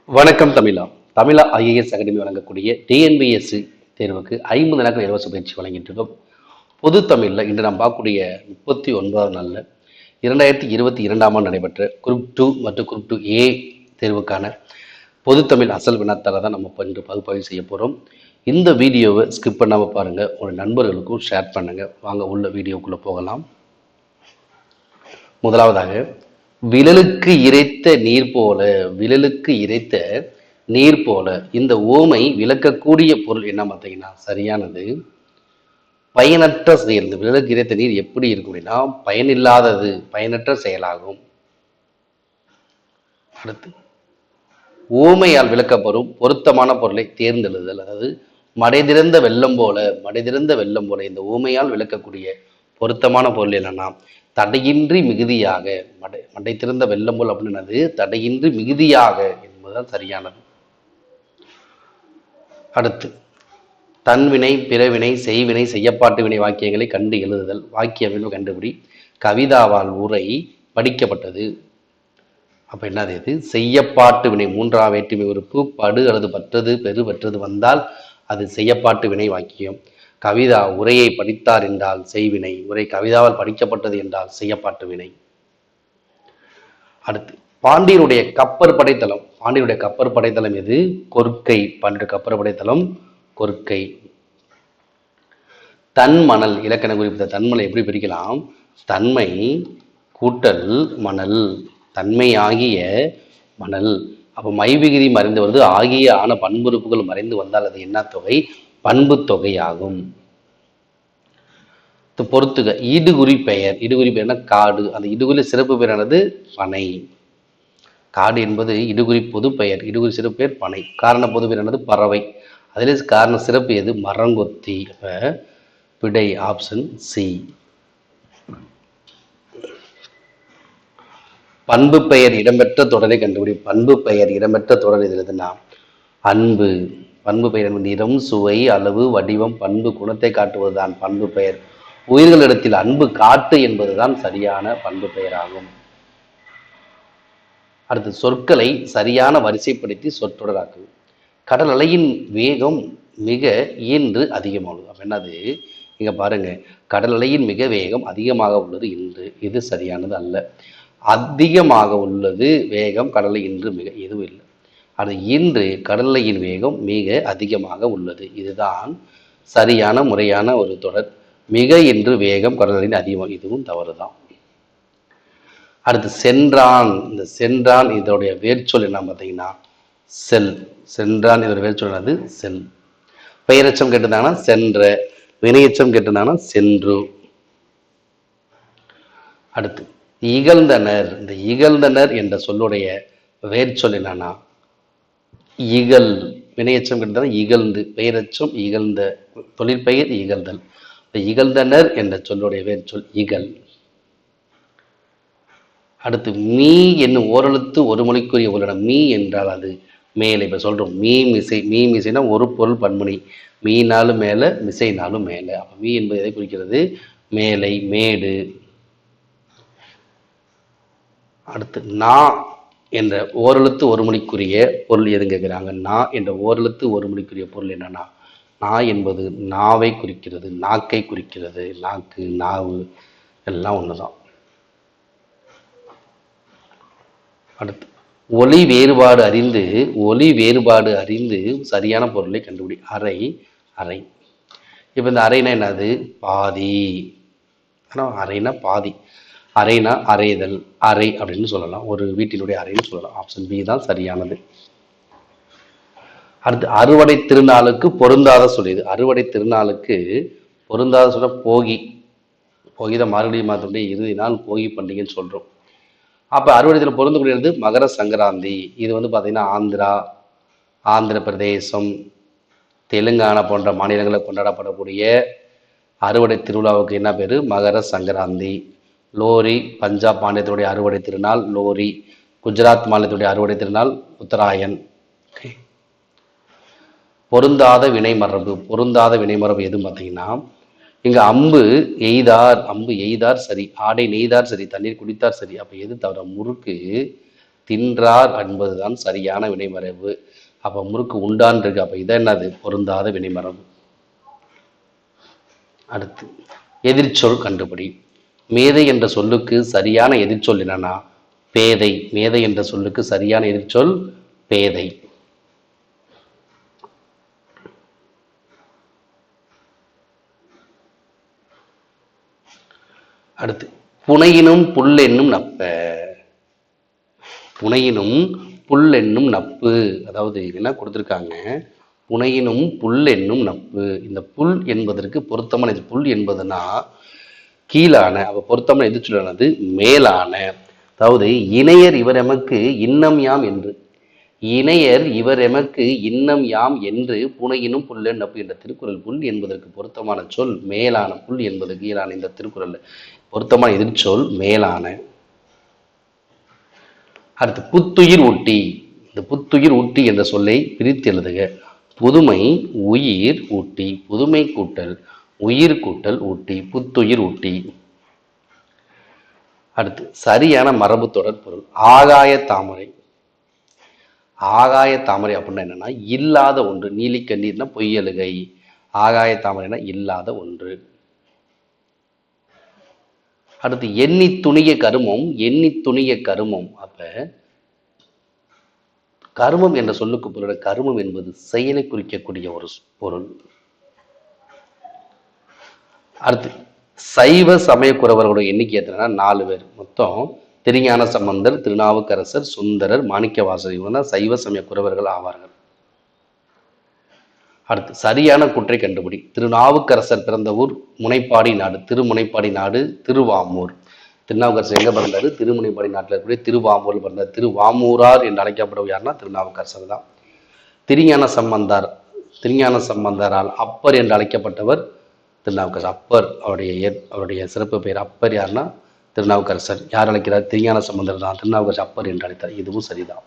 வணக்கம் தமிழா. தமிழா IAS academy வழங்கக்கூடிய TNPSC தேர்வுக்கு 50 நாட்கள் இலவச பயிற்சி வழங்கிட்டு இருக்கோம். பொது தமிழில் இன்று நாம் பார்க்கக்கூடிய 39வது நாளில் 2022ஆம் ஆண்டு நடைபெற்ற குரூப் 2 மற்றும் குரூப் 2A தேர்வுக்கான பொது தமிழ் அசல் வினாத்தாளை தான் நம்ம இன்று பகுப்பாய்வு செய்ய போகிறோம். இந்த வீடியோவை ஸ்கிப் பண்ணாமல் பாருங்கள், உங்கள் நண்பர்களுக்கும் ஷேர் பண்ணுங்கள். வாங்க உள்ள வீடியோக்குள்ளே போகலாம். முதலாவதாக, விழலுக்கு இறைத்த நீர் போல, விழலுக்கு இறைத்த நீர் போல. இந்த ஓமை விளக்கக்கூடிய பொருள் என்ன பார்த்தீங்கன்னா சரியானது பயனற்ற செயல். இந்த விழலுக்கு இறைத்த நீர் எப்படி இருக்கும் அப்படின்னா பயனில்லாதது, பயனற்ற செயலாகும். அடுத்து, ஓமையால் விளக்கப்படும் பொருத்தமான பொருளை தேர்ந்தெழுதல். அதாவது மடைதிறந்த வெள்ளம் போல, மடைதிறந்த வெள்ளம் போல. இந்த ஓமையால் விளக்கக்கூடிய பொருத்தமான பொருள் என்னன்னா தடையின்றி மிகுதியாக. மடை திறந்த வெள்ளம் போல் அப்படின்னது தடையின்றி மிகுதியாக என்பதுதான் சரியானது. அடுத்து, தன்வினை, பிறவினை, செய்வினை, செய்யப்பாட்டு வினை வாக்கியங்களை கண்டு எழுதுதல். வாக்கிய அமைப்பு கண்டுபிடி. கவிதாவால் உரை படிக்கப்பட்டது. அப்ப என்னது இது? செய்யப்பாட்டு வினை. மூன்றாம் வேற்றுமை உறுப்பு படு அல்லது பற்றது, பெரு, பெற்றது வந்தால் அது செய்யப்பாட்டு வினை வாக்கியம். கவிதா உரையை படித்தார் என்றால் செய்வினை, உரை கவிதாவால் படிக்கப்பட்டது என்றால் செய்யப்பாட்டு வினை. அடுத்து, பாண்டியனுடைய கப்பர் படைத்தளம். பாண்டியனுடைய கப்பர் படைத்தளம் எது? கொற்கை. பாண்டிய கப்பர் படைத்தளம் கொற்கை. தன்மணல். இலக்கண குறிப்பிட்ட தன்மணல் எப்படி பிரிக்கலாம்? தன்மை கூட்டல் மணல், தன்மை ஆகிய மணல். அப்போ மைவிகுதி மறைந்து வருது, ஆகிய ஆன பண்புறுப்புகள் மறைந்து வந்தால் அது என்ன தொகை? பண்பு தொகை ஆகும். பொறுத்துக. இடுகுறி பெயர். இடுகுறி பெயர்னா காடு. அந்த இடுகுறி சிறப்பு பெயரானது பனை. காடு என்பது இடுகுறி பொது பெயர், இடுகுறி சிறப்பு பெயர் பனை. காரண பொது பெயரானது பறவை. அதிலே காரண சிறப்பு எது? மரங்கொத்தி. அப்ப விடை ஆப்ஷன் சி. பண்பு பெயர் இடம்பெற்ற தொடரை கண்டுபிடி. பண்பு பெயர் இடம்பெற்ற தொடர் இது எதுனா அன்பு. பண்பு பெயர் நிறம், சுவை, அளவு, வடிவம், பண்பு, குணத்தை காட்டுவதுதான் பண்பு பெயர். உயிர்களிடத்தில் அன்பு காட்டு என்பதுதான் சரியான பண்பு பெயராகும். அடுத்து, சொற்களை சரியான வரிசைப்படுத்தி சொற்றொடராக்கு. கடல் அலையின் வேகம் மிக இன்று அதிகமானது. அப்ப என்னது? இங்க பாருங்க, கடல் அலையின் மிக வேகம் அதிகமாக உள்ளது இன்று. இது சரியானது அல்ல. அதிகமாக உள்ளது வேகம் கடலை இன்று மிக, எதுவும் இல்லை. அது இன்று கடலையின் வேகம் மிக அதிகமாக உள்ளது. இதுதான் சரியான முறையான ஒரு தொடர். மிக என்று வேகம் கடலின் அதிகமாக, இதுவும் தவறுதான். அடுத்து, சென்றான். இந்த சென்றான் இதோடைய வேர்ச்சொல் என்ன பார்த்தீங்கன்னா செல். சென்றான் இதோட வேர்ச்சொல் என்னது? செல். பெயரச்சம் கேட்டிருந்தாங்கன்னா சென்ற, வினையச்சம் கேட்டிருந்தாங்கன்னா சென்று. அடுத்து, இகழ்ந்தனர். இந்த இகழ்ந்தனர் என்ற சொல்லுடைய வேர்ச்சொல் என்னன்னா இகழ். வினையச்சம் கேட்டிருந்தாங்கன்னா இகழ்ந்து, பெயரச்சம் இகழ்ந்த, தொழிற்பெயர் இகழ்தல். இகழ்ந்தனர் என்ற சொல்லுடைய வேர்ச்சொல் இகழ். அடுத்து, மீ என்னும் ஓரெழுத்து ஒரு மொழிக்குரிய உள்ளிடம். மீ என்றால் அது மேலே. இப்ப சொல்றோம் மீ மிசை. மீ மிசைனா ஒரு பொருள் பன்மொழி. மீனாலும் மேல, மிசைனாலும் மேல. அப்ப மீ என்பது எதை குறிக்கிறது? மேலை, மேடு. அடுத்து, நா என்ற ஓரெழுத்து ஒரு மொழிக்குரிய பொருள் எதுன்னு கேட்கிறாங்க. நா என்ற ஓரெழுத்து ஒரு மொழிக்குரிய பொருள் என்னன்னா நா என்பது நாவை குறிக்கிறது, நாக்கை குறிக்கிறது. நாக்கு, நாவு எல்லாம் ஒண்ணுதான். அடுத்து, ஒலி வேறுபாடு அறிந்து, ஒலி வேறுபாடு அறிந்து சரியான பொருளை கண்டுபிடி. அறை, அறை. இப்ப இந்த அறைனா என்னது? பாதி. அறைனா பாதி. அறைனா அறைதல், அறை அப்படின்னு சொல்லலாம். ஒரு வீட்டினுடைய அறைன்னு சொல்லலாம். ஆப்ஷன் பி தான் சரியானது. அடுத்து, அறுவடை திருநாளுக்கு பொருந்தாத சொல்லியது. அறுவடை திருநாளுக்கு பொருந்தாத சொல்ல போகி. போகிதான் மார்கழி மாதத்துடைய இறுதி நாள் போகி பண்டிகைன்னு சொல்றோம். அப்ப அறுவடைத்தில் பொருந்தக்கூடியது மகர சங்கராந்தி. இது பார்த்தீங்கன்னா ஆந்திர பிரதேசம், தெலுங்கானா போன்ற மாநிலங்களில் கொண்டாடப்படக்கூடிய அறுவடை திருவிழாவுக்கு என்ன பேரு? மகர சங்கராந்தி. லோரி பஞ்சாப் மாநிலத்துடைய அறுவடை திருநாள் லோரி. குஜராத் மாநிலத்துடைய அறுவடை திருநாள் உத்தராயன். பொருந்தாத வினைமரபு. பொருந்தாத வினைமரபு எதுவும் பார்த்தீங்கன்னா இங்க அம்பு எய்தார், அம்பு எய்தார் சரி, ஆடை நெய்தார் சரி, தண்ணீர் குடித்தார் சரி. அப்ப எது தவிர? முறுக்கு தின்றார் என்பதுதான் சரியான வினைமரபு. அப்போ முறுக்கு உண்டான் இருக்கு. அப்போ இதை என்னது? பொருந்தாத வினைமரபு. அடுத்து எதிர்ச்சொல் கண்டுபிடி. மேதை என்ற சொல்லுக்கு சரியான எதிர்ச்சொல் என்னன்னா பேதை. மேதை என்ற சொல்லுக்கு சரியான எதிர்ச்சொல் பேதை. அடுத்து புனையினும் புல் என்னும் நப்ப. புனையினும் புல் என்னும் நப்பு. அதாவது என்ன கொடுத்துருக்காங்க? புனையினும் புல் என்னும் நப்பு. இந்த புல் என்பதற்கு பொருத்தமான புல் என்பதுனா கீழான. அப்ப பொருத்தமான எதிர்ச்சொல்லானது மேலான. அதாவது இணையர் இவர் எமக்கு இன்னம் யாம் என்று. இணையர் இவர் எமக்கு இன்னம் யாம் என்று புனையினும் புல்ல நப்பு என்ற திருக்குறள். புல் என்பதற்கு பொருத்தமான சொல் மேலான. புல் என்பது கீழான. இந்த திருக்குறள் பொருத்தமான எதிர்ச்சொல் மேலான. அடுத்து புத்துயிர் ஊட்டி. இந்த புத்துயிர் ஊட்டி என்ற சொல்லை பிரித்து எழுதுக. புதுமை உயிர் ஊட்டி. புதுமை கூட்டல் உயிர் கூட்டல் ஊட்டி. புத்துயிர் ஊட்டி. அடுத்து சரியான மரபு தொடர் பொருள். ஆகாய தாமரை. ஆகாய தாமரை அப்படின்னா என்னன்னா இல்லாத ஒன்று. நீலிக்கண்ணீர்னா பொய்யலுகை. ஆகாய தாமரைனா இல்லாத ஒன்று. அடுத்து எண்ணி துணிய கருமம். எண்ணி துணிய கருமம். அப்ப கருமம் என்ற சொல்லுக்கு பொருள். கருமம் என்பது செயலை குறிக்கக்கூடிய ஒரு பொருள். அடுத்து சைவ சமயக்குறவர்களுடைய எண்ணிக்கை எத்தனைனா 4 பேர். மொத்தம் திருஞான சம்பந்தர், திருநாவுக்கரசர், சுந்தரர், மாணிக்கவாசகர் இவங்க சைவ சமய குறவர்கள் ஆவார்கள். அடுத்து சரியான குற்றை கண்டுபிடி. திருநாவுக்கரசர் பிறந்த ஊர் முனைப்பாடி நாடு. திருமுனைப்பாடி நாடு திருவாமூர். திருநாவுக்கரசர் எங்க பிறந்தாரு? திருமுனைப்பாடி நாட்டில் இருக்கக்கூடிய திருவாமூரில் பிறந்தார். திருவாமூரார் என்று அழைக்கப்படும் யாருன்னா திருநாவுக்கரசர் தான். திருஞான சம்பந்தார். திருஞான சம்பந்தரால் அப்பர் என்று அழைக்கப்பட்டவர் திருநாவுக்கரசர். அப்பர் அவருடைய சிறப்பு பெயர். அப்பர் யாருன்னா திருநாவுக்கரசர். யார் அழைக்கிறார்? திருஞான சம்பந்தர் தான் திருநாவுக்கரசர் அப்பர் என்று அழைத்தார். இதுவும் சரிதான்.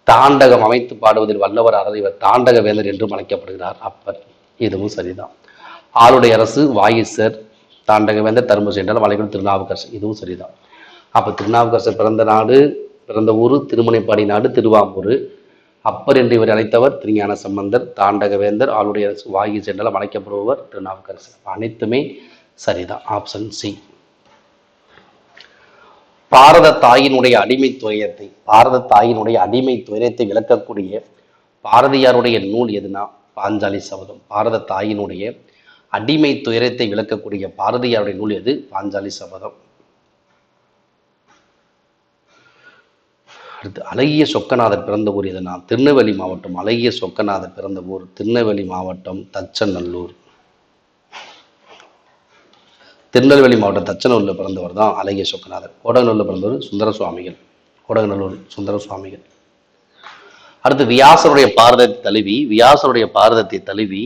தாண்டகம் அமைத்து பாடுவதில் வல்லவர் இவர் தாண்டக வேந்தர் என்றும் அழைக்கப்படுகிறார் அப்பர். இதுவும் சரிதான். ஆளுடைய அரசு வாயிசர். தாண்டக வேந்தர் தர்மபுரி என்றால் வளைகுடா திருநாவுக்கரசர். இதுவும் சரிதான். அப்ப திருநாவுக்கரசர் பிறந்த ஊர் திருமுனைப்பாடி நாடு திருவாமூர். அப்பர் என்று இவர் அழைத்தவர் திருஞான சம்பந்தர். தாண்டக வேந்தர் ஆளுடைய அரசு வாயிசர் என்றால் அழைக்கப்படுபவர் திருநாவுக்கரசர். அனைத்துமே சரிதான். Option C. பாரத தாயினுடைய அடிமை துயரத்தை விளக்கக்கூடிய பாரதியாருடைய நூல் எதுனா பாஞ்சாலி சபதம். பாரத தாயினுடைய அடிமை துயரத்தை விளக்கக்கூடிய பாரதியாருடைய நூல் எது? பாஞ்சாலி சபதம். அடுத்து அழகிய சொக்கநாதர் பிறந்த ஊர் எதுனா திருநெல்வேலி மாவட்டம். அழகிய சொக்கநாதர் பிறந்த ஊர் திருநெல்வேலி மாவட்டம் தச்சநல்லூர். திருநெல்வேலி மாவட்டம் தச்சநல்லூரில் பிறந்தவர் தான் அழகிய சொக்கநாதர். கோடகநல்லூரில் பிறந்தவர் சுந்தரசுவாமிகள். கோடகநல்லூர் சுந்தரசுவாமிகள். அடுத்து வியாசருடைய பாரதத்தை தழுவி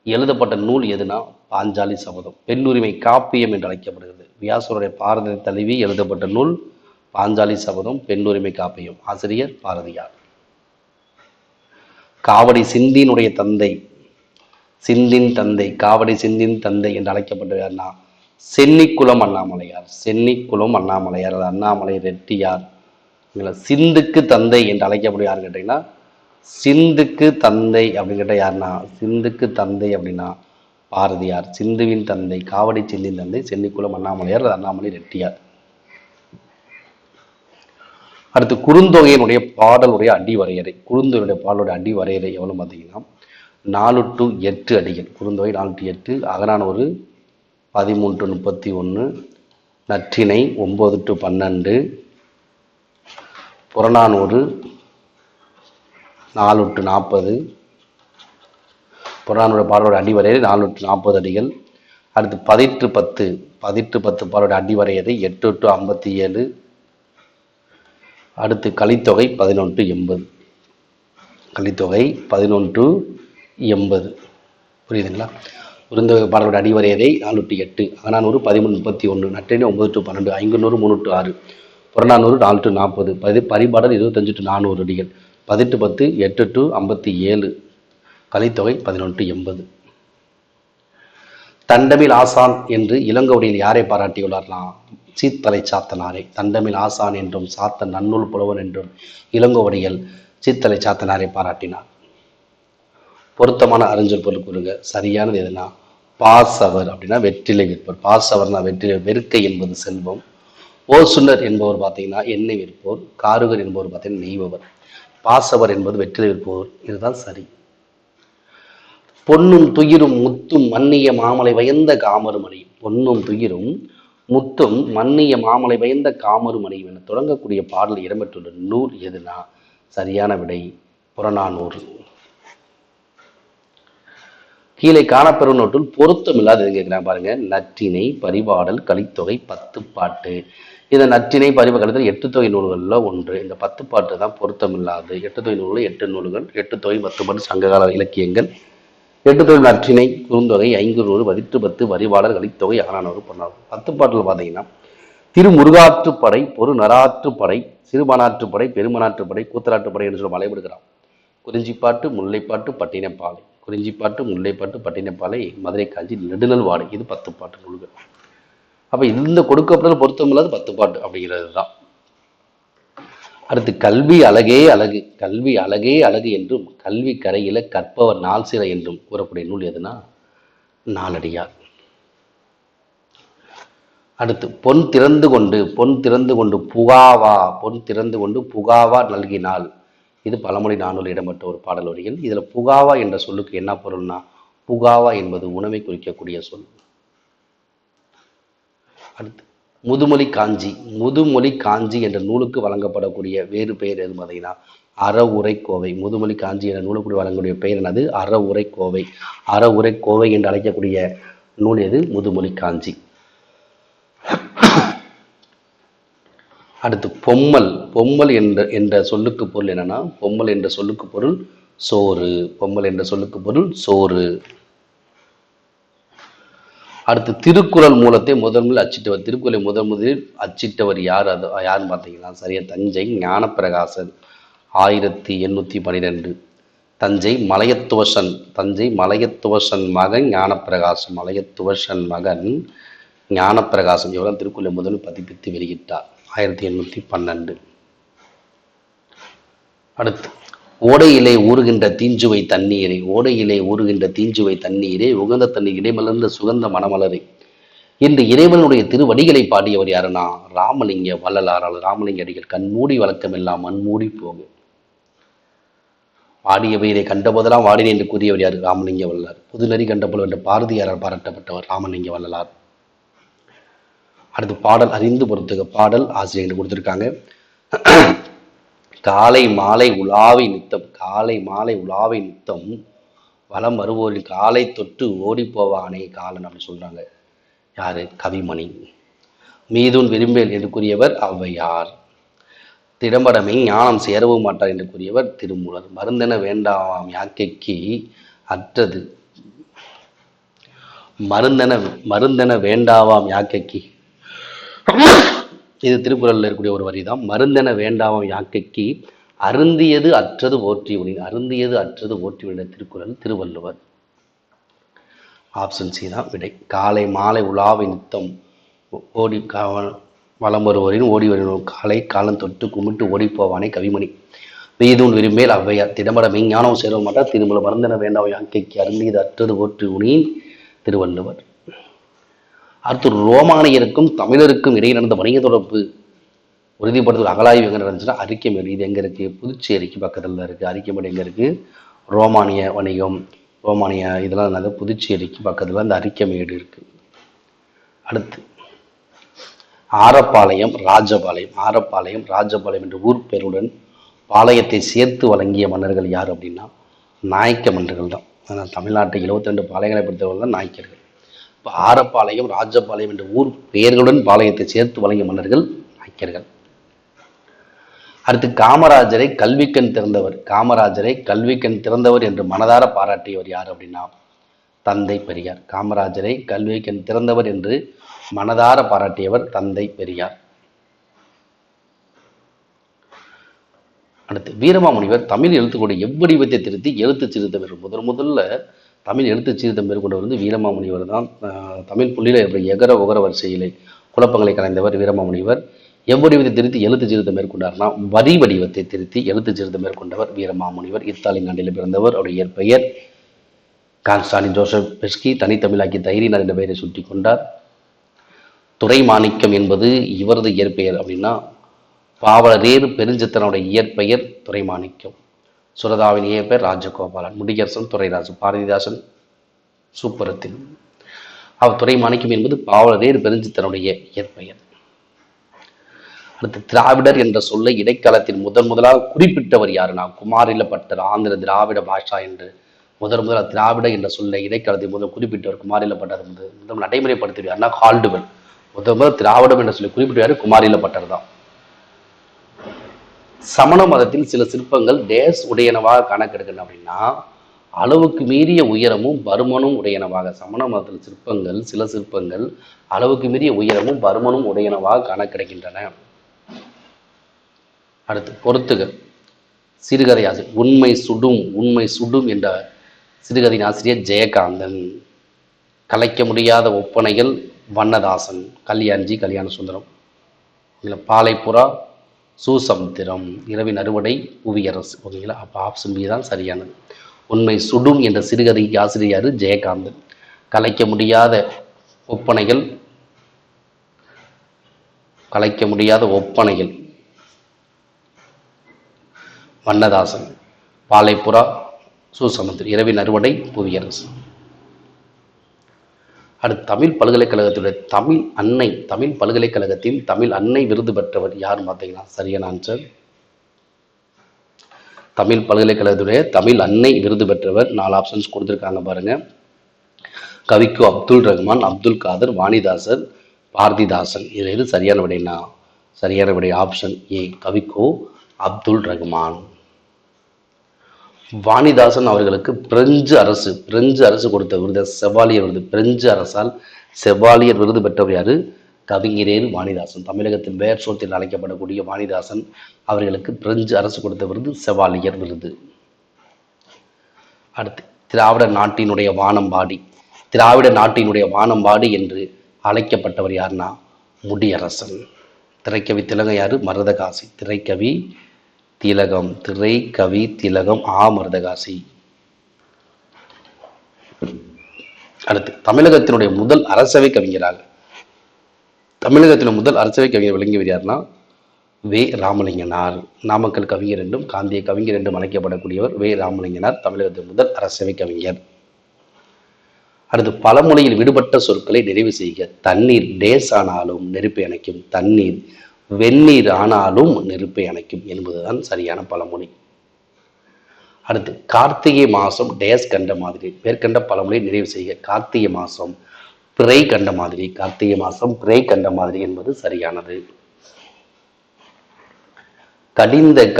எழுதப்பட்ட நூல் எதுனா பாஞ்சாலி சபதம். பெண்ணுரிமை காப்பியம் என்று அழைக்கப்படுகிறது. வியாசருடைய பாரதத்தை தழுவி எழுதப்பட்ட நூல் பாஞ்சாலி சபதம். பெண்ணுரிமை காப்பியம். ஆசிரியர் பாரதியார். காவடி சிந்தினுடைய தந்தை. காவடி சிந்தின் தந்தை என்று அழைக்கப்பட்டவர்னா சென்னிக்குளம் அண்ணாமலையார். அது அண்ணாமலை ரெட்டியார். சிந்துக்கு தந்தை என்று அழைக்கப்படும் யாருன்னு கேட்டீங்கன்னா சிந்துக்கு தந்தை அப்படின்னு கேட்டால் யாருன்னா சிந்துக்கு தந்தை அப்படின்னா பாரதியார். சிந்துவின் தந்தை காவடி சிந்தின் தந்தை சென்னிக்குளம் அண்ணாமலையார். அது அண்ணாமலை ரெட்டியார். அடுத்து குறுந்தொகையினுடைய பாடலுடைய அடி வரையறை. பாடலுடைய அடி வரையறை எவ்வளவு பார்த்தீங்கன்னா 4 to 8 அடிகள். Kurunthogai 4 to 8. Akananuru 13 to 31. Natrinai 9 to 12. Purananuru 4 to 40. Purananuru பாடலோட அடிவரையறை 4 to 40 அடிகள். அடுத்து 10 பாடலோட அடிவரையறை 8 to 57. அடுத்து கலித்தொகை 11 to 80. கலித்தொகை 11 to 80. புரியுதுங்களா? குறுந்தொகை பாடலோட அடிவரையறை 4 to 8. Akananuru 13 to 31. Natrinai 9 to 12. Ainkurunuru 3 to 6. Purananuru 4 to 40. Paripadal 25 to 400 அடிகள். 10 8 to 57. கலித்தொகை 11 to 80. தண்டமிழ் ஆசான் என்று இளங்கோவடிகள் யாரை பாராட்டியுள்ளார்னா சீத்தலை சாத்தனாரை தண்டமில் ஆசான் என்றும் சாத்த நன்னூல் புலவன் என்றும் இளங்கோவடிகள் சீத்தலை சாத்தனாரை பாராட்டினார். பொருத்தமான அறிஞர் பொருள் கூறுங்க. சரியானது எதுனா பாசவர் அப்படின்னா வெற்றிலை விற்பவர். பாசவர்னா வெற்றிலை, வெறுக்கை என்பது செல்வம். ஓசுனர் என்பவர் பார்த்தீங்கன்னா எண்ணெய் விற்போர். காருகர் என்பவர் பார்த்தீங்கன்னா நெய்பவர். பாசவர் என்பது வெற்றிலை விற்பவர். இதுதான் சரி. பொன்னும் துயிரும் முத்தும் மன்னிய மாமலை வயந்த காமருமணியும். பொன்னும் துயிரும் முத்தும் மன்னிய மாமலை வயந்த காமருமணியும் என தொடங்கக்கூடிய பாடல் இடம்பெற்றுள்ள நூல் எதுனா சரியான விடை புறநானூறு. கீழே காணப்பெறும் நோட்டில் பொருத்தம் இல்லாத கேட்கிறேன் பாருங்க. நற்றினை, பரிபாடல், கலித்தொகை, 10 பாட்டு. இந்த நற்றினை, பரிப கலித்தொகை 8 தொகை நூல்களில் ஒன்று. இந்த 10 பாட்டு தான் பொருத்தம் இல்லாது. 8 தொகை நூல்கள் 8 நூல்கள். 8 தொகை 10 பாட்டு சங்ககால இலக்கியங்கள். 8 தொகை நற்றினை, குறுந்தொகை, 5 நூறு, பதிற்று 10, வரிபாடல், கலித்தொகை, அகநானூறு, பொன்னானூறு. 10 பாட்டில் பார்த்தீங்கன்னா திருமுருகாற்றுப்படை, பொரு நராற்றுப்படை, சிறுபானாற்றுப்படை, பெருமனாற்றுப்படை, கூத்தராற்றுப்படை என்று சொல்ல வளைபடுகிறான். குறிஞ்சிப்பாட்டு, முல்லைப்பாட்டு, பட்டினப்பாலை. குறிஞ்சிப்பாட்டு, முல்லைப்பாட்டு, பட்டினப்பாலை, மதுரை காஞ்சி, நெடுநல் வாடை. இது 10 பாட்டு நூல்கள். அப்ப இந்த கொடுக்கப்பட்ட பொருத்தம் இல்லாத 10 பாட்டு அப்படிங்கிறது தான். அடுத்து கல்வி அழகே அழகு. கல்வி அழகே அழகு என்றும் கல்வி கரையில கற்பவர் நாள் சில என்றும் கூறக்கூடிய நூல் எதுனா நாலடியார். அடுத்து பொன் திறந்து கொண்டு புகாவா, பொன் திறந்து கொண்டு புகாவா நல்கினாள். இது பழமொழி நானூல் இடம்பெற்ற ஒரு பாடல் வரிகள். இதுல புகாவா என்ற சொல்லுக்கு என்ன பொருள்னா, புகாவா என்பது உணவை குறிக்கக்கூடிய சொல். அடுத்து முதுமொழி காஞ்சி. முதுமொழி காஞ்சி என்ற நூலுக்கு வழங்கப்படக்கூடிய வேறு பெயர் எது பார்த்தீங்கன்னா அறவுரை கோவை. முதுமொழி காஞ்சி என்ற நூலுக்கு வழங்கக்கூடிய பெயர் என்னது? அறவுரை கோவை. அறவுரை கோவை என்று அழைக்கக்கூடிய நூல் எது? முதுமொழி காஞ்சி. அடுத்து பொம்மல். பொம்மல் என்ற சொல்லுக்கு பொருள் என்னன்னா, பொம்மல் என்ற சொல்லுக்கு பொருள் சோறு. பொம்மல் என்ற சொல்லுக்கு பொருள் சோறு. அடுத்து திருக்குறள் மூலத்தை முதலில் அச்சிட்டவர். திருக்குறளை முதலில் அச்சிட்டவர் யார்? அது யாருன்னு பார்த்தீங்கன்னா சரியா தஞ்சை ஞானப்பிரகாசன் 1812. தஞ்சை மலையத்துவசன். தஞ்சை மலையத்துவசன் மகன் ஞானப்பிரகாசன். மலையத்துவசன் மகன் ஞானப்பிரகாசம் இவர்தான் திருக்குறளை முதலில் பதிப்பித்து வெளியிட்டார் 1812. அடுத்து ஓடையிலே ஊறுகின்ற தீஞ்சுவை தண்ணீரை. ஓடையிலே ஊறுகின்ற தீஞ்சுவை தண்ணீரே உகந்த தண்ணீர் இடைமலர்ந்த சுகந்த மணமலரை. இன்று இறைவனுடைய திருவடிகளை பாடியவர் யாருன்னா ராமலிங்க வள்ளலாரால். ராமலிங்க அடிகள் கண்மூடி வழக்கமெல்லாம் மண்மூடி போகும். பாடியவையை கண்டபோதெல்லாம் வாடினேன் என்று கூறியவர் யார்? ராமலிங்க வள்ளலார். புதுநெறி கண்டபோல் என்ற பாரதியாரால் பாராட்டப்பட்டவர் ராமலிங்க வள்ளலார். அடுத்து பாடல் அறிந்து பொறுத்துக. பாடல் ஆசிரியர் கொடுத்திருக்காங்க. காலை மாலை உலாவை நித்தம். காலை மாலை உலாவை நித்தம் வலம் வருவோரின் காலை தொட்டு ஓடி போவானே காலன் அப்படின்னு சொல்றாங்க. யாரு? கவிமணி. மீதுன் விரும்பேல் என்று கூறியவர் ஔவையார். திடம்படமை ஞானம் சேரவும் மாட்டார் என்று கூறியவர் திருமூலர். மருந்தென வேண்டாம் யாக்கைக்கு அற்றது. மருந்தென வேண்டாவாம் யாக்கைக்கு. இது திருக்குறளில் இருக்கக்கூடிய ஒரு வரிதான். மருந்தென வேண்டாவாம் யாக்கைக்கு அருந்தியது அற்றது ஓற்றி உனின். அருந்தியது அற்றது ஓற்றி உனின் திருக்குறள் திருவள்ளுவர். ஆப்ஷன் சி தான் விடை. காலை மாலை உலாவை நித்தம் ஓடி வலம் வருவோரின் ஓடி வருவோம் காலை காலம் தொட்டு கும்பிட்டு ஓடி போவானே கவிமணி. மீதுன் விரும்பேல் ஔவையார். திடம்படமை ஞானம் சேர மாட்டார் திருமூலர். மருந்தென வேண்டாம் யாக்கைக்கு அருந்தியது அற்றது ஓற்றி உனின் திருவள்ளுவர். அடுத்து ரோமானியருக்கும் தமிழருக்கும் இடையே நடந்த வணிக தொடர்பு உறுதிப்படுத்தும் அகலாய்வு எங்கே நடந்துச்சுன்னா அரிக்கமேடு. இது எங்கே இருக்குது? புதுச்சேரிக்கு பக்கத்தில் தான் இருக்குது. அரிக்கமேடு எங்கே இருக்குது? ரோமானிய வணிகம், ரோமானிய இதெல்லாம் என்னது? புதுச்சேரிக்கு பக்கத்தில் இந்த அரிக்கமேடு இருக்குது. அடுத்து ஆரப்பாளையம் ராஜபாளையம். ஆரப்பாளையம் ராஜபாளையம் என்ற ஊர் பெயருடன் பாளையத்தை சேர்த்து வழங்கிய மன்னர்கள் யார் அப்படின்னா நாயக்க மன்னர்கள் தான். ஆனால் தமிழ்நாட்டை 72 பாளையங்களை பொறுத்தவர்கள் தான் நாயக்கர்கள். இப்போ ஆரப்பாளையம் ராஜபாளையம் என்ற ஊர் பெயர்களுடன் பாளையத்தை சேர்த்து வழங்கிய மன்னர்கள் நாயக்கர்கள். அடுத்து காமராஜரை கல்விக்கண் திறந்தவர். காமராஜரை கல்விக்கண் திறந்தவர் என்று மனதார பாராட்டியவர் யார் அப்படின்னா தந்தை பெரியார். காமராஜரை கல்விக்கண் திறந்தவர் என்று மனதார பாராட்டியவர் தந்தை பெரியார். அடுத்து வீரமாமுனிவர் தமிழ் எழுத்துக்களுடைய எவ்வடிவத்தை திருத்தி எழுத்து சீர்திருத்தம் முதல்ல தமிழ் எழுத்து சீர்திருத்தம் மேற்கொண்டவர் வந்து வீரமாமுனிவர் தான். தமிழ் புள்ளியில எகர உகர வரிசையிலே குழப்பங்களை கலைந்தவர் வீரமாமுனிவர். எவ்வடிவத்தை திருத்தி எழுத்து சீர்திருத்தம் மேற்கொண்டார்னா வரி வடிவத்தை திருத்தி எழுத்து சீர்திருத்தம் மேற்கொண்டவர் வீரமாமுனிவர். இத்தாலி நாட்டில் பிறந்தவர். அவருடைய இயற்பெயர் கான்ஸ்டாண்டின் ஜோசப் பெஸ்கி. தனித்தமிழாக்கி தைரியனார் என்ற பெயரை சுட்டி கொண்டார். துரைமாணிக்கம் என்பது இவரது இயற்பெயர். அப்படின்னா பாவலரேறு பெருஞ்சித்தனுடைய இயற்பெயர் துரைமாணிக்கம். சுரதாவின் இயற்பெயர் ராஜகோபாலன். முடியரசன் துரைராஜு. பாரதிதாசன் சூப்பரத்தின். அவர் துரைமாணிக்கம் என்பது பாவலரேறு பெருஞ்சித்தனுடைய இயற்பெயர். அடுத்து திராவிடர் என்ற சொல்லை இடைக்காலத்தில் முதலாக குறிப்பிட்டவர் யாருன்னா குமாரிலப்பட்டர். ஆந்திர திராவிட பாஷா என்று முதலாக திராவிட என்ற சொல்லை இடைக்காலத்தில் முதல் குறிப்பிட்டவர் குமாரிலப்பட்டர். முதல் நடைமுறைப்படுத்தியவர் யாருன்னா கால்டுவெல். முதல் திராவிடம் என்ற சொல்லி குறிப்பிட்டவர் குமாரிலப்பட்டர் தான். சமண மதத்தில் சில சிற்பங்கள் டேஸ் உடையனவாக காணக்கிடக்கின்றன. அப்படின்னா அளவுக்கு மீறிய உயரமும் பருமனும் உடையனவாக. சமண மதத்தில் சில சிற்பங்கள் அளவுக்கு மீறிய உயரமும் பருமனும் உடையனவாக காணக்கிடக்கின்றன. அடுத்து பொறுத்துக. சிறுகதை ஆசிரியர் உண்மை சுடும் என்ற சிறுகதையின் ஆசிரியர் ஜெயகாந்தன். கலைக்க முடியாத ஒப்பனைகள் வண்ணதாசன். கல்யாண்ஜி கல்யாண சுந்தரம். பாலைப்புறா சூசமுத்திரம். இரவின் அறுவடை புவியரசு. ஓகேங்களா? அப்போ ஆப்ஷன் பி தான் சரியானது. உண்மை சுடும் என்ற சிறுகதைக்கு ஆசிரியர் ஜெயகாந்தன். கலைக்க முடியாத ஒப்பனைகள் வண்ணதாசன். பாலைப்புறா சூசமுத்திரம். இரவின் அறுவடை புவியரசு. அடுத்து தமிழ் பல்கலைக்கழகத்துடைய தமிழ் பல்கலைக்கழகத்தில் தமிழ் அன்னை விருது பெற்றவர் யார் பார்த்தீங்கன்னா சரியான ஆன்சர். தமிழ் பல்கலைக்கழகத்துடைய தமிழ் அன்னை விருது பெற்றவர் 4 ஆப்ஷன்ஸ் கொடுத்துருக்காங்க பாருங்க. கவிக்கு அப்துல் ரஹ்மான், அப்துல் காதர், வாணிதாசர், பாரதிதாசன். இதில் எது சரியான விடைனா சரியான விடை ஆப்ஷன் ஏ கவிக்கு அப்துல் ரஹ்மான். வாணிதாசன் அவர்களுக்கு பிரெஞ்சு அரசு கொடுத்த விருது செவாலியர் விருது. பிரெஞ்சு அரசால் செவாலியர் விருது பெற்றவர் யாரு? கவிஞரேறு வாணிதாசன். தமிழகத்தின் வேர் சொத்தில் அழைக்கப்படக்கூடிய வாணிதாசன் அவர்களுக்கு பிரெஞ்சு அரசு கொடுத்த விருது செவாலியர் விருது. அடுத்து திராவிட நாட்டினுடைய வானம்பாடி என்று அழைக்கப்பட்டவர் யாருன்னா முடியரசன். திரைக்கவி திலகம் யாரு? மருதகாசி. திரைக்கவி திலகம் மருதகாசி. அடுத்து தமிழகத்தினுடைய முதல் அரசவை கவிஞர் விளங்கியவர் யாருன்னா வே ராமலிங்கனார். நாமக்கல் கவிஞர் என்றும் காந்திய கவிஞர் என்றும் அழைக்கப்படக்கூடியவர் வே ராமலிங்கனார் தமிழகத்தின் முதல் அரசவை கவிஞர். அடுத்து பழமொழியில் விடுபட்ட சொற்களை நிறைவு செய்க. தண்ணீர் டேஸ் ஆனாலும் நெருப்பை அணைக்கும். தண்ணீர் வெந்நீர் ஆனாலும் நெருப்பை அணைக்கும் என்பதுதான் சரியான பழமொழி. அடுத்து கார்த்திகை மாசம் டேஸ் கண்ட மாதிரி. மேற்கண்ட பழமொழியை நிறைவு செய்க. கார்த்திகை மாசம் பிறை கண்ட மாதிரி என்பது சரியானது.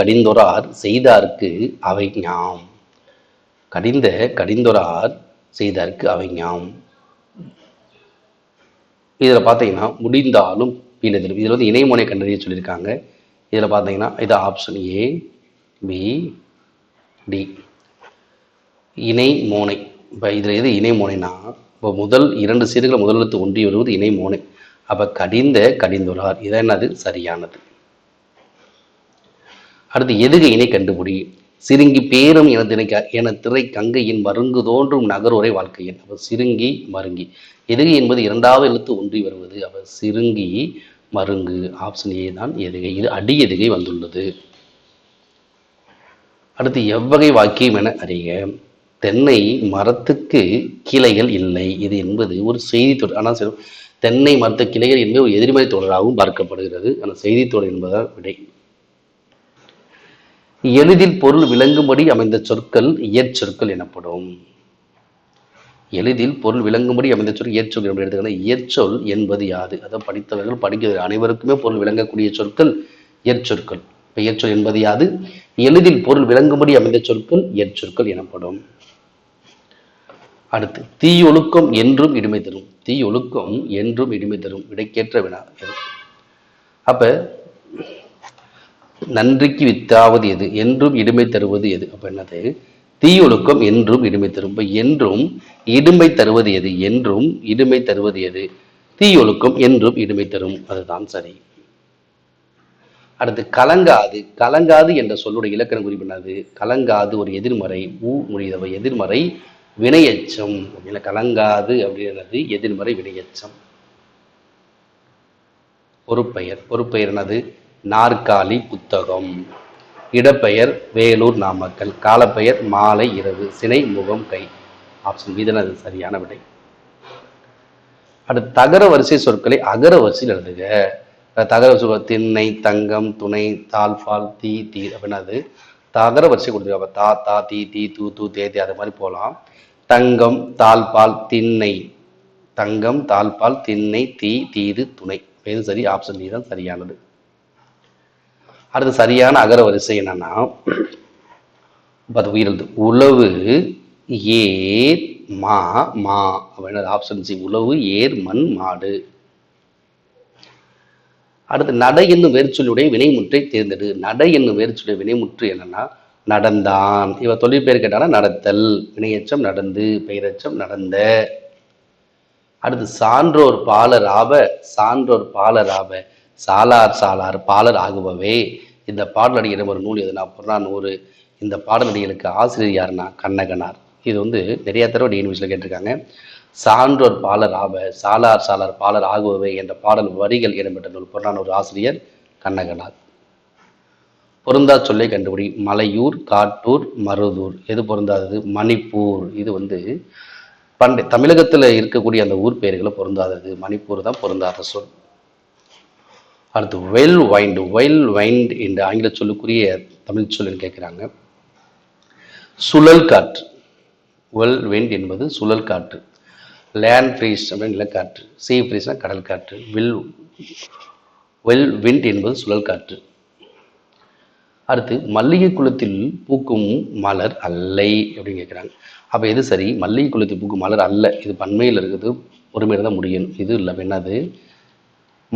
கடிந்தொரார் செய்தார்க்கு அவை ஞாம். கடிந்தொரார் செய்தார்க்கு அவை ஞாம். இதில் பார்த்தீங்கன்னா முடிந்தாலும் இதில் இணைமோனை கண்டறிய சொல்லியிருக்காங்க. இதில் பார்த்தீங்கன்னா இது ஆப்ஷன் ஏ பி டி இணைமோனை. இப்போ இதில் எது இணைமோனைனா இப்போ முதல் 2 சீர்கள் முதல் எழுத்து ஒன்றி வருவது இணைமோனை. அப்போ கடிந்துள்ளார் இது என்னது சரியானது. அடுத்து எதுக இணை கண்டுபிடி. சிறுங்கி பேரும் என திரை கங்கையின் மருங்கு தோன்றும் நகருரை வாழ்க்கையின். அப்போ சிறுங்கி மருங்கி. எதுகை என்பது 2வது எழுத்து ஒன்றி வருவது. அப்போ சிறுங்கி மருங்கு ஆப்ஷன் ஏ தான் எதுகை. இது அடி எதுகை வந்துள்ளது. அடுத்து எவ்வகை வாக்கியம் என அறிக. தென்னை மரத்துக்கு கிளைகள் இல்லை. இது என்பது ஒரு செய்தி தொடர். ஆனால் தென்னை மரத்து கிளைகள் என்பது ஒரு எதிர்மறை தொடராகவும் பார்க்கப்படுகிறது. ஆனால் செய்தி தொடர் என்பதால் விடை. எளிதில் பொருள் விளங்கும்படி அமைந்த சொற்கள் இயற்சொற்கள் எனப்படும். எளிதில் பொருள் விளங்கும்படி அமைந்த சொற்கள் இயற்சொல் என்று எடுத்துக்கலாம். இயற்சொல் என்பது யாது? அதாவது படித்தவர்கள் படிக்கிறது அனைவருக்குமே பொருள் விளங்கக்கூடிய சொற்கள் இயற்சொற்கள். இயற்சொல் என்பது யாது? எளிதில் பொருள் விளங்கும்படி அமைந்த சொற்கள் இயற்சொற்கள் எனப்படும். அடுத்து தீயொழுக்கம் என்றும் இடுமை தரும். தீயொழுக்கம் என்றும் இடுமை தரும். விடைக்கேற்ற வினா. அப்ப நன்றிக்கு வித்தாவது எது? என்றும் இடுமை தருவது எது? அப்ப என்னது? தீயொழுக்கம் என்றும் இடுமை தரும். என்றும் இடுமை தருவது எது? என்றும் இடுமை தருவது எது? தீயொழுக்கம் என்றும் இடுமை தரும். அதுதான் சரி. அடுத்து கலங்காது. கலங்காது என்ற சொல்லுடைய இலக்கண குறிப்பு என்னது? கலங்காது ஒரு எதிர்மறை, முடியதவை எதிர்மறை வினையச்சம். கலங்காது அப்படின்றது எதிர்மறை வினையச்சம். பொறுப்பெயர். பொறுப்பெயர் என்னது? நாற்காலி, புத்தகம். இடப்பெயர் வேலூர், நாமக்கல். காலப்பெயர் மாலை, இரவு. சினை, முகம், கை. ஆப்ஷன் பி தான் அது சரியான விடை. அடுத்து தகர வரிசை சொற்களை அகர வரிசையில் எழுதுக. தகர வரிசை திண்ணை, தங்கம், துணை, தாழ்பால், தீ, தீர் அப்படின்னா அது தகர வரிசை கொடுத்துருக்காங்க. தா, தா, தீ, தீ, தூ, தூ, தே, தே, அது மாதிரி போகலாம். தங்கம், தாழ்பால், திண்ணை. தங்கம், தாழ்பால், திண்ணை, தீ, தீது, துணை. இது சரி. ஆப்ஷன் டி தான் சரியானது. அடுத்து சரியான அகர வரிசை என்னன்னா உயிரெழுத்து. உழவு, ஏர், மா, மா அப்படின்னா ஆப்ஷன் சி. உழவு, ஏர், மண், மாடு. அடுத்து நடை என்னும் வேர்ச்சொல்லுடைய வினைமுற்றை தேர்ந்தெடு. நடை என்னும் வேர்ச்சொல்லுடைய வினைமுற்று என்னன்னா நடந்தான். இவ தொழில் பெயர் கேட்டானா நடத்தல். வினையச்சம் நடந்து, பெயரச்சம் நடந்த. அடுத்து சான்றோர் பாலர் ஆவ. சான்றோர் பாலர் ஆவ. சாலார் சாலார் பாலர் ஆகுபவே. இந்த பாடலடிகள் ஒரு நூல் எதுனா புறநானூறு. இந்த பாடலடிகளுக்கு ஆசிரியர் யாருன்னா கண்ணகனார். இது நிறைய தடவை டிஎன்பிஎஸ்சியில் கேட்டிருக்காங்க. சான்றோர் பாலர் ஆவ, சாலார் சாலார் பாலர் ஆகுபவே என்ற பாடல் வரிகள் இடம்பெற்ற நூல் புறநானூறு. ஆசிரியர் கண்ணகனார். பொருந்தா சொல்லை கண்டுபிடி. மலையூர், காட்டூர், மருதூர். எது பொருந்தாதது? மணிப்பூர். இது பண்டை தமிழகத்தில் இருக்கக்கூடிய அந்த ஊர் பெயர்களை பொருந்தாதது. மணிப்பூர் தான் பொருந்தாத சொல். அடுத்து வெல் வைண்ட். வெல் வைண்ட் என்ற ஆங்கில சொல்லுக்குரிய தமிழ் சொல்லுன்னு கேட்குறாங்க. சுழல் காற்று. வெல் விண்ட் என்பது சுழல் காற்று. லேண்ட் ஃப்ரீஸ் அப்படின்னு நிலக்காற்று. சீ ஃப்ரீஸ்னா கடல் காற்று. வெல் விண்ட் என்பது சுழல் காற்று. அடுத்து மல்லிகை குளத்தில் பூக்கும் மலர் அல்லை அப்படின்னு கேட்குறாங்க. அப்போ எது சரி? மல்லிகை குளத்தில் பூக்கும் மலர் அல்ல. இது பன்மையில் இருக்குது. ஒருமையில தான் முடியணும். இது இல்லை. என்னது?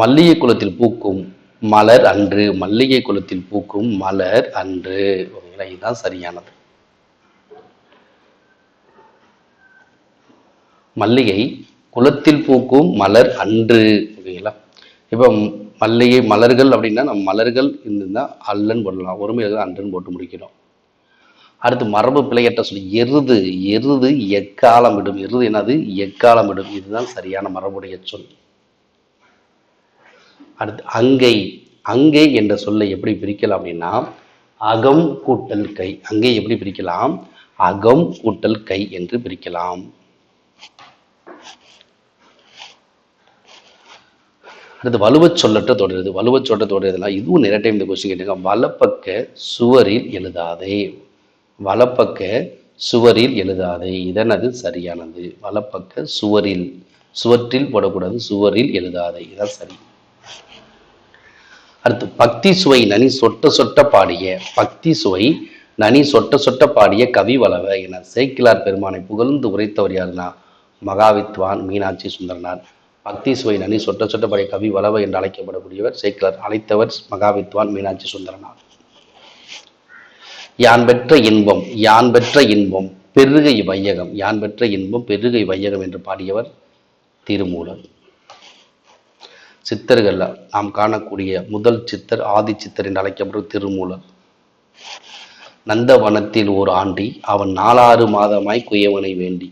மல்லிகை குளத்தில் பூக்கும் மலர் அன்று. மல்லிகை குளத்தில் பூக்கும் மலர் அன்று. இதுதான் சரியானது. மல்லிகை குளத்தில் பூக்கும் மலர் அன்று. ஓகேங்களா? இப்போ மல்லிகை மலர்கள் அப்படின்னா நம்ம மலர்கள் இருந்தால் அல்லன்னு போடலாம். ஒருமையாக அன்றுன்னு போட்டு முடிக்கிறோம். அடுத்து மரபு பிழையற்ற சொல்லி எருது. எருது எக்காலம் விடும். எருது என்னது? எக்காலம் விடும். இதுதான் சரியான மரபுடைய சொல். அடுத்து அங்கை. அங்கை என்ற சொல்லை எப்படி பிரிக்கலாம் அப்படின்னா அகம் கூட்டல் கை. அங்கை எப்படி பிரிக்கலாம்? அகம் கூட்டல் கை என்று பிரிக்கலாம். அடுத்து வலுவச் சொல்லற்ற தொடருது. வலுவச் சொல்லற்ற தொடருதுன்னா இதுவும் நிறைய டைம் இந்த கொஸ்டின் கேட்டுங்க. வலப்பக்க சுவரில் எழுதாதே. வலப்பக்க சுவரில் எழுதாதே. இதனது சரியானது. வலப்பக்க சுவரில். சுவற்றில் போடக்கூடாது. சுவரில் எழுதாதே. இதான் சரி. அடுத்து பக்தி சுவை நனி சொட்ட சொட்ட பாடிய. பக்தி சுவை நனி சொட்ட சொட்ட பாடிய கவி வளவ என சேக்கிலார் பெருமானை புகழ்ந்து உரைத்தவர் யாருன்னா மகாவித்வான் மீனாட்சி சுந்தரனார். பக்தி சுவை நனி சொட்ட சொட்ட பாடிய கவி வளவ என்று அழைக்கப்படக்கூடியவர் சேக்கிலார். அழைத்தவர் மகாவித்வான் மீனாட்சி சுந்தரனார். யான் பெற்ற இன்பம். யான் பெற்ற இன்பம் பெருகை வையகம். யான் பெற்ற இன்பம் பெருகை வையகம் என்று பாடியவர் திருமூலர். சித்தர்கள் நாம் காணக்கூடிய முதல் சித்தர் ஆதி சித்தர் என்று அழைக்கப்படும் திருமூலர். நந்தவனத்தில் ஒரு ஆண்டி அவன் 4 மாதமாய் குயவனை வேண்டி.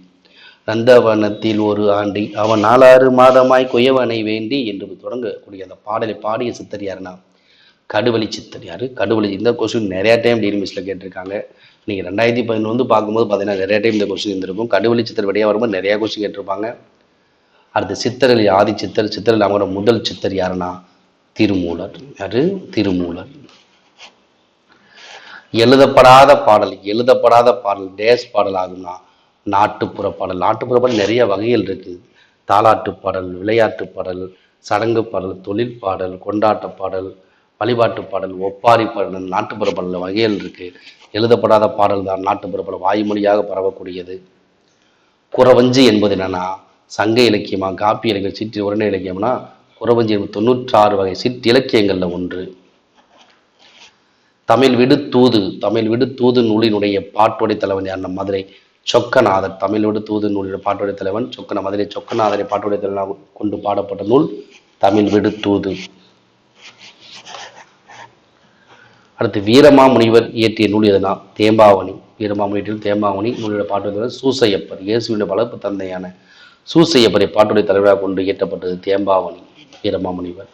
நந்தவனத்தில் ஒரு ஆண்டி அவன் 4 மாதமாய் குயவனை வேண்டி என்று தொடங்கக்கூடிய அந்த பாடலை பாடிய சித்தர் யாருன்னா கடுவெளி சித்தர். யாரு? கடுவெளி. இந்த கொஸ்டின் நிறைய டைம் டிஎன்பிஎஸ்சியில் கேட்டிருக்காங்க. நீங்கள் 2011 பார்க்கும்போது பார்த்தீங்கன்னா நிறைய டைம் இந்த கொஸ்டின் இருந்திருக்கும். கடுவெளி சித்தர் விடையாக வரும்போது நிறைய கொஸ்டின் கேட்டிருப்பாங்க. அடுத்து சித்தர்கள் ஆதி சித்தர். சித்தர்கள் அவங்களோட முதல் சித்தர் யாருன்னா திருமூலர். யாரு? திருமூலர். எழுதப்படாத பாடல். எழுதப்படாத பாடல் டேஸ் பாடல் ஆகும்னா நாட்டுப்புற பாடல். நாட்டுப்புற பாடல் நிறைய வகைகள் இருக்குது. தாலாட்டு பாடல், விளையாட்டு பாடல், சடங்கு பாடல், தொழில் பாடல், கொண்டாட்ட பாடல், வழிபாட்டு பாடல், ஒப்பாரி பாடல், நாட்டுப்புற பாடல் வகைகள் இருக்கு. எழுதப்படாத பாடல் தான் நாட்டுப்புற பாடல். வாய்மொழியாக பரவக்கூடியது. குறவஞ்சி என்பது என்னன்னா சங்க இலக்கியமா, காப்பிய இலக்கியம், சிற்றி உரண இலக்கியம்னா குறவஞ்சி 96 வகை சிற்றிலக்கியங்கள்ல ஒன்று. தமிழ் விடு தூது. தமிழ் விடு தூது நூலினுடைய பாட்டுடை தலைவன் யாருன்னா மதுரை சொக்கநாதர் தமிழோடு தூது நூலில் பாட்டுடைய தலைவன் மதுரை சொக்கநாதரை பாட்டுடைய தலைவனாக கொண்டு பாடப்பட்ட நூல் தமிழ் விடு தூது. அடுத்து வீரமாமுனிவர் இயற்றிய நூல் எதுனா தேம்பாவணி. வீரமாமுனிவரில் தேம்பாவணி நூலில் பாட்டுடைய தலைவர் சூசையப்பர். இயேசுவின் வளர்ப்பு தந்தையான சூசையப்பரை பாட்டுடைய தலைவராக கொண்டு இயற்றப்பட்டது தேம்பாவணி வீரமாமுனிவர்.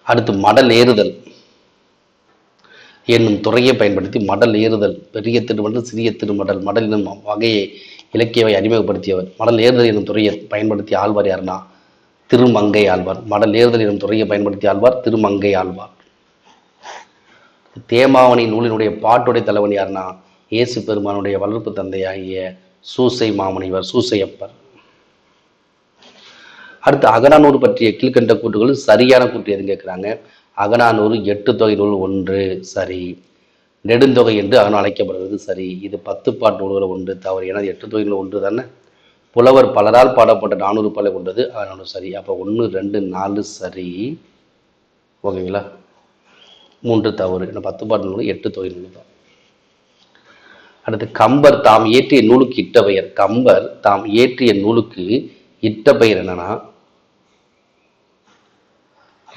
அடுத்து மடல் ஏறுதல் என்னும் துறையை பயன்படுத்தி மடல் ஏறுதல் பெரிய திருமடல் சிறிய திருமடல் மடல் என்னும் வகையை இலக்கியவை அறிமுகப்படுத்தியவர். மடல் ஏறுதல் என்னும் துறையை பயன்படுத்திய ஆழ்வார் யாருன்னா திருமங்கை ஆழ்வார். மடல் ஏறுதல் என்னும் துறையை பயன்படுத்திய ஆழ்வார் திருமங்கை ஆழ்வார். தேம்பாவணி நூலினுடைய பாட்டுடைய தலைவன் யாருன்னா இயேசு பெருமானுடைய வளர்ப்பு தந்தையாகிய சூசை மாமுனிவர் சூசையப்பர். அடுத்து அகநானூறு பற்றிய கீழ்கண்ட கூற்றுகள் சரியான கூற்று எதுன்னு கேட்குறாங்க. அகநானூறு 8 தொகை நூல் 1 சரி. நெடுந்தொகை என்று அகநானூறு அழைக்கப்படுவது சரி. இது 10 பாட்டு நூல்கள் 1 தவறு. ஏன்னா 8 தொகை நூல் 1 தானே. புலவர் பலரால் பாடப்பட்ட 400 பாலை கொண்டது அகநானூறு சரி. அப்போ 1 2 4 சரி. ஓகேங்களா. 3 தவறு. ஏன்னா 10 பாட்டு நூல் 8 தொகை நூல் தான். அடுத்து கம்பர் தாம் இயற்றிய நூலுக்கு இட்ட பெயர். கம்பர் தாம் இயற்றிய நூலுக்கு இட்ட பெயர் என்னன்னா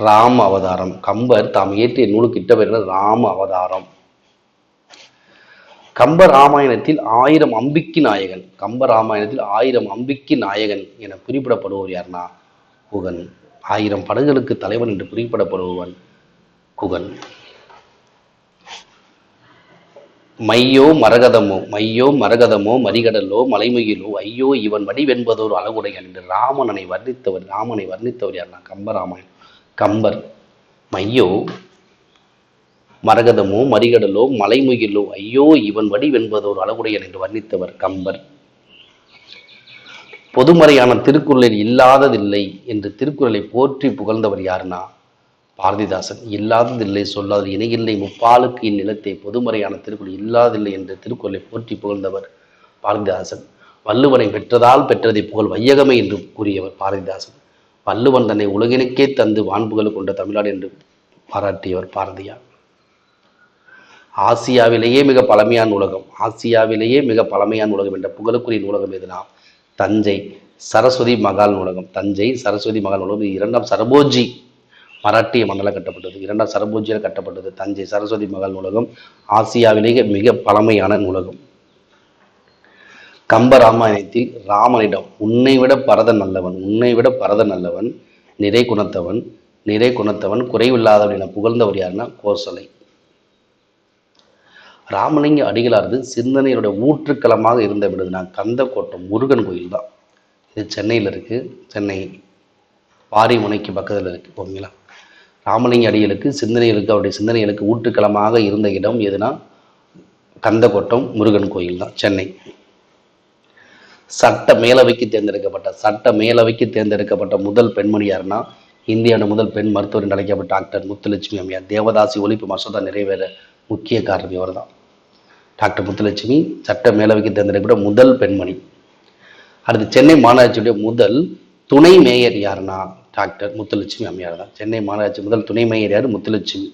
ராம அவதாரம். கம்பர் தாம் இயற்றிய நூலுக்கு இட்ட பெயர் ராம அவதாரம். கம்ப ராமாயணத்தில் 1000 அம்பிக்கு நாயகன். கம்ப ராமாயணத்தில் 1000 அம்பிக்கு நாயகன் என குறிப்பிடப்படுவோர் யாருன்னா குகன். 1000 படங்களுக்கு தலைவன் என்று குறிப்பிடப்படுபவன் குகன். மையோ மரகதமோ மரிகடலோ மலைமுகிலோ ஐயோ இவன் வடிவென்பதோர் அழகுடையன் என்று ராமனை வர்ணித்தவர் யாருன்னா கம்பராமாயணம். கம்பர் மையோ மரகதமோ மரிகடலோ மலைமுகிலோ ஐயோ இவன் வடிவென்பதோர் அழகுடையன் என்று வர்ணித்தவர் கம்பர். பொதுமறையான திருக்குறளில் இல்லாததில்லை என்று திருக்குறளை போற்றி புகழ்ந்தவர் யாருன்னா பாரதிதாசன். இல்லாததில்லை சொல்லாத இணையில்லை முப்பாலுக்கு இந்நிலத்தை பொதுமறையான திருக்குறள் இல்லாதில்லை என்று திருக்குறளை போற்றி புகழ்ந்தவர் பாரதிதாசன். வள்ளுவனை பெற்றதால் பெற்றதை புகழ் வையகமே என்று கூறியவர் பாரதிதாசன். வள்ளுவன் தன்னை உலகினுக்கே தந்து வான்புகள் கொண்ட தமிழ்நாடு என்று பாராட்டியவர் பாரதியார். ஆசியாவிலேயே மிக பழமையான நூலகம் என்ற புகழுக்குரிய நூலகம் எதுனா தஞ்சை சரஸ்வதி மகால் நூலகம். தஞ்சை சரஸ்வதி மகால் நூலகம் 2ஆம் சரபோஜி மராட்டிய மண்டலம் கட்டப்பட்டது. 2ஆம் சரபோஜியில் கட்டப்பட்டது தஞ்சை சரஸ்வதி மகால் நூலகம். ஆசியாவிலேயே மிக பழமையான நூலகம். கம்ப ராமாயணத்தில் ராமனிடம் உன்னை விட பரத நல்லவன் நிறை குணத்தவன் குறைவில்லாதவன் என புகழ்ந்தவர் யாருன்னா கோசலை. ராமலிங்க அடிகளாரது சிந்தனையோட ஊற்றுக்களமாக இருந்த விடுதுனா கந்தக்கோட்டம் முருகன் கோயில் தான். இது சென்னையில் இருக்கு. சென்னை பாரிமுனைக்கு பக்கத்தில் இருக்கு. ஓகேங்களா. ராமலிங்க அடிகளுக்கு அவருடைய சிந்தனைகளுக்கு ஊற்றுக்களமாக இருந்த இடம் எதுனா கந்தக்கோட்டம் முருகன் கோயில் தான், சென்னை. சட்ட மேலவைக்கு தேர்ந்தெடுக்கப்பட்ட முதல் பெண்மணி யாருன்னா இந்தியாவின் முதல் பெண் மருத்துவர் என்று அழைக்கப்பட்ட டாக்டர் முத்துலட்சுமி அம்மையார். தேவதாசி ஒழிப்பு மசோதா நிறைவேற முக்கிய காரணம் இவர் தான். டாக்டர் முத்துலட்சுமி சட்ட மேலவைக்கு தேர்ந்தெடுக்கப்பட்ட முதல் பெண்மணி. அடுத்து சென்னை மாநகராட்சியுடைய முதல் துணை மேயர் யாருன்னா டாக்டர் முத்துலட்சுமி அம்மையார் தான். சென்னை மாநகராட்சி முதல் துணை மேயர் யார்? முத்துலட்சுமி.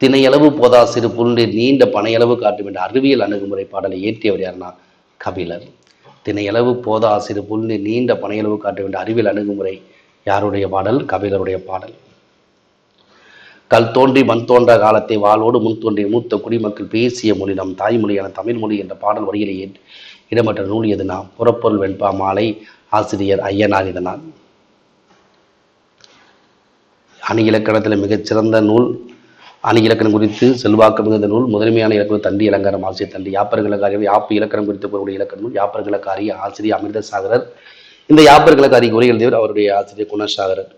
திணையளவு போதா சிறு புல்லில் நீண்ட பனையளவு காட்டும் என்ற அறிவியல் அணுகுமுறை பாடலை இயற்றியவர் யாருன்னா கபிலர். திணையளவு போதா சிறு புல்லில் நீண்ட பனையளவு காட்டும் என்ற அறிவியல் அணுகுமுறை யாருடைய பாடல்? கபிலருடைய பாடல். கல் தோன்றி மண் தோன்ற காலத்தை வாளோடு முன் தோன்றிய மூத்த குடிமக்கள் பேசிய மொழி நம் தாய்மொழியான தமிழ் மொழி என்ற பாடல் வரியிலேயே இடம்பெற்ற நூல் எதுனா புறப்பொருள் வெண்பா மாலை. ஆசிரியர் ஐயனார். இதனால் அணி இலக்கணத்தில் மிகச்சிறந்த நூல். அணி இலக்கணம் குறித்து செல்வாக்கு மிகுந்த நூல். முதன்மையான இலக்கணம் தண்டி இலங்காரம் ஆசிரியர் தண்டி. யாப்பர் யாப்பு இலக்கணம் குறித்து கூறக்கூடிய இலக்கண நூல் யாப்பர் இலக்காரி ஆசிரியர் அமிர்தசாகரர். இந்த யாப்பர் இலக்காரிக்கு உரை எழுதியவர் அவருடைய ஆசிரியர் குணசாகரர்.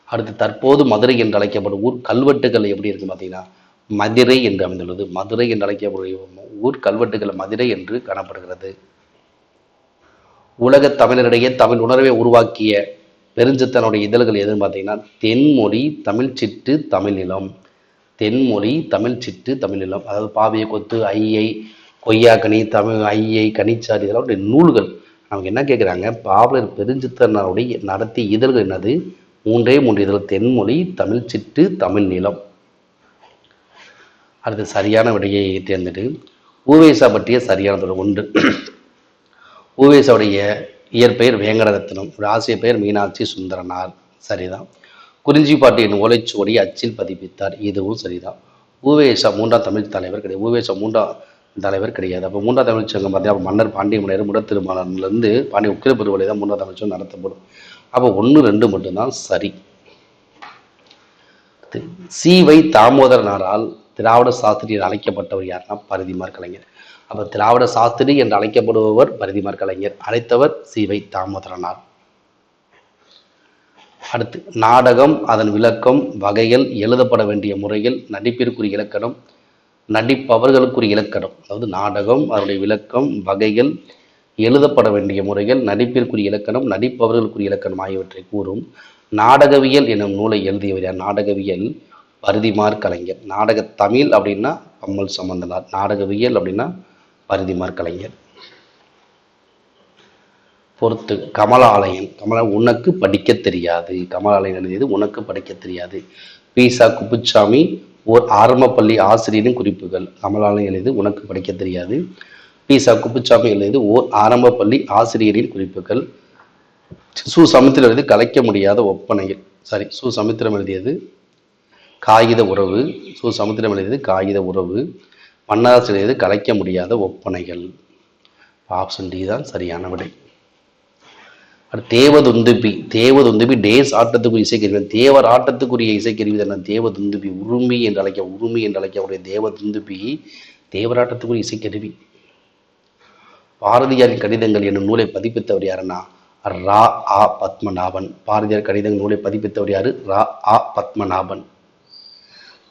அடுத்து தற்போது மதுரை என்று அழைக்கப்படும் ஊர் கல்வெட்டுகள் எப்படி இருக்கு பார்த்தீங்கன்னா மதுரை என்று அமைந்துள்ளது. மதுரை என்று அழைக்கப்படும் ஊர் கல்வெட்டுகள் மதுரை என்று காணப்படுகிறது. உலக தமிழரிடையே தமிழ் உணர்வை உருவாக்கிய பெருஞ்சித்தனுடைய இதழ்கள் எதுன்னு பார்த்தீங்கன்னா தென்மொழி தமிழ்ச்சிட்டு தமிழ்நிலம். அதாவது பாவிய கொத்து ஐயை கொய்யாக்கனி தமிழ் ஐயை கனிச்சாரி இதெல்லாம் நூல்கள். நமக்கு என்ன கேட்குறாங்க, பாவலர் பெருஞ்சித்தனுடைய நடத்திய இதழ்கள் என்னது? 3 இதழ். தென்மொழி தமிழ்ச்சிட்டு தமிழ்நிலம். அடுத்து சரியான விடையை தேர்ந்தெடு. ஊவேசா பற்றிய சரியான தொடர் ஒன்று. ஊவேசாவுடைய இயற்பெயர் வேங்கடரத்னம், ஆசிய பெயர் மீனாட்சி சுந்தரனார். சரிதான். குறிஞ்சிப்பாட்டு என்னும் ஓலைச்சுவடியை அச்சில் பதிப்பித்தார். இதுவும் சரிதான். ஊவேசா மூன்றாம் தமிழ் தலைவர் கிடையாது. ஊவேசா மூன்றாம் தலைவர் கிடையாது. அப்போ மூன்றாம் தமிழ்ச்சங்கம் பார்த்தீங்கன்னா மன்னர் பாண்டிய மன்னர் முடத்திருமாலிருந்து பாண்டிய உக்கிரபெருவரை தான் மூன்றாம் தமிழ்ச்சங்கம் நடத்தப்படும். அப்போ 1, 2 மட்டும்தான் சரி. சி.வை. தாமோதரனாரால் திராவிட சாஸ்திரி என்று அழைக்கப்பட்டவர் யாருன்னா பரிதிமாற் கலைஞர். அப்போ திராவிட சாஸ்திரி என்று அழைக்கப்படுபவர் பரிதிமாற் கலைஞர். அழைத்தவர் சி.வை. தாமோதரனார். அடுத்து நாடகம், அதன் விளக்கம், வகைகள், எழுதப்பட வேண்டிய முறைகள், நடிப்பிற்குரிய இலக்கணம், நடிப்பவர்களுக்குரிய இலக்கணம். அதாவது நாடகம், அதனுடைய விளக்கம், வகைகள், எழுதப்பட வேண்டிய முறைகள், நடிப்பிற்குரிய இலக்கணம், நடிப்பவர்களுக்குரிய இலக்கணம் ஆகியவற்றை கூறும் நாடகவியல் எனும் நூலை எழுதியவர் யார்? நாடகவியல் பரிதிமாற் கலைஞர். நாடக தமிழ் அப்படின்னா பம்மல் சம்பந்தனார். நாடகவியல் அப்படின்னா பரிதிமாற் கலைஞர். பொறுத்து கமலாலயன். உனக்கு படிக்க தெரியாது. கமலாலயன் எழுதியது உனக்கு படிக்க தெரியாது. பீசா குப்புச்சாமி ஓர் ஆரம்ப பள்ளி ஆசிரியரின் குறிப்புகள். கமலாலயன் எழுதியது உனக்கு படிக்க தெரியாது. பீசா குப்புச்சாமி எழுதியது ஓர் ஆரம்ப பள்ளி ஆசிரியரின் குறிப்புகள். சு சமுத்திரம் எழுதி கலைக்க முடியாத ஒப்பனைகள். சாரி, சு சமுத்திரம் எழுதியது காகித உறவு. சு சமுத்திரம் எழுதியது காகித உறவு. மன்னராசு எழுதியது கலைக்க முடியாத ஒப்பனைகள். ஆப்ஷன் டி தான் சரியான விடை. தேவதுந்துபி. தேவதுந்துபி டேஸ் ஆட்டத்துக்குரிய இசைக்கருவி. தேவர் ஆட்டத்துக்குரிய இசைக்கருவி தானே தேவதுந்துபி. உருமி என்று அழைக்கக்கூடிய தேவதுந்துபி தேவராட்டத்துக்குரிய இசைக்கருவி. பாரதியாரின் கடிதங்கள் என்னும் நூலை பதிப்பித்தவர் யாருன்னா ரா. ஆ. பத்மநாபன். பாரதியார் கடிதங்கள் நூலை பதிப்பித்தவர் யாரு? ரா. ஆ. பத்மநாபன்.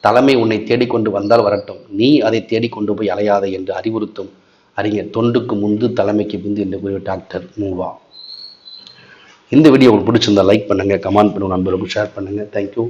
தலைமை உன்னை தேடிக்கொண்டு வந்தால் வரட்டும், நீ அதை தேடிக்கொண்டு போய் அலையாத என்று அறிவுறுத்தும் அறிஞர். தொண்டுக்கு முந்து தலைமைக்கு பிந்து என்று கூறிய டாக்டர் மூவா. இந்த வீடியோ உங்களுக்கு பிடிச்சிருந்தா லைக் பண்ணுங்க, கமெண்ட் பண்ணுங்க, நண்பர்களுக்கு ஷேர் பண்ணுங்க. தேங்க்யூ.